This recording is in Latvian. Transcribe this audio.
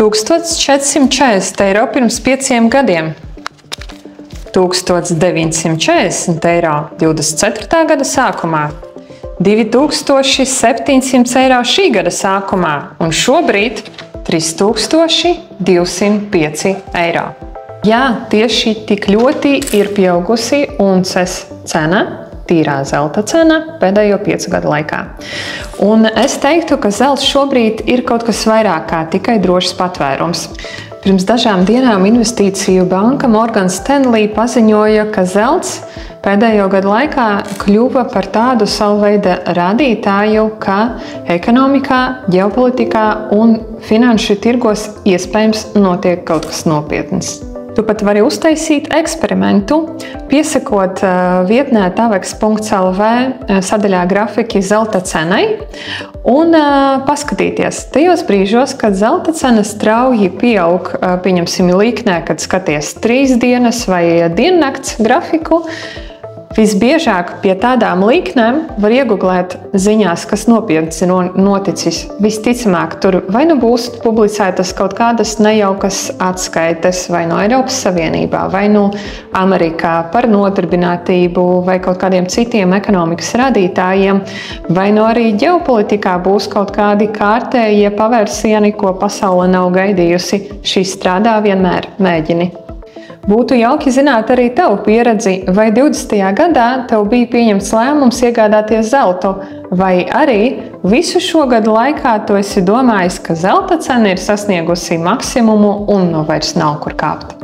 1440 eiro pirms 5 gadiem, 1940 eiro 24. gada sākumā, 2700 eiro šī gada sākumā un šobrīd 3205 eiro. Jā, tieši tik ļoti ir pieaugusi unces cena, tīrā zelta cena pēdējo 5 gadu laikā. Un es teiktu, ka zelts šobrīd ir kaut kas vairāk kā tikai drošs patvērums. Pirms dažām dienām investīciju banka Morgan Stanley paziņoja, ka zelts pēdējo gadu laikā kļuva par tādu savu veidu rādītāju, ka ekonomikā, ģeopolitikā un finanšu tirgos iespējams notiek kaut kas nopietns. Tu pat vari uztaisīt eksperimentu, piesakot vietnē taveks.lv sadaļā grafiki zelta cenai un paskatīties tajos brīžos, kad zelta cena strauji pieaug, pieņemsim līknē, kad skaties 3 dienas vai diennakts grafiku. Visbiežāk pie tādām līknēm var ieguglēt ziņās, kas nopietns ir noticis. Visticamāk, tur vai nu būs publicētas kaut kādas nejaukas atskaites vai no Eiropas Savienībā, vai no Amerikā par nodarbinātību vai kaut kādiem citiem ekonomikas rādītājiem, vai no arī ģeopolitikā būs kaut kādi kārtējie pavērsieni, ko pasaule nav gaidījusi. Šis strādā vienmēr, mēģini. Būtu jauki zināt arī tavu pieredzi, vai 20. gadā tev bija pieņemts lēmums iegādāties zeltu, vai arī visu šo gadu laikā tu esi domājis, ka zelta cena ir sasniegusi maksimumu un vairs nav kur kāpt.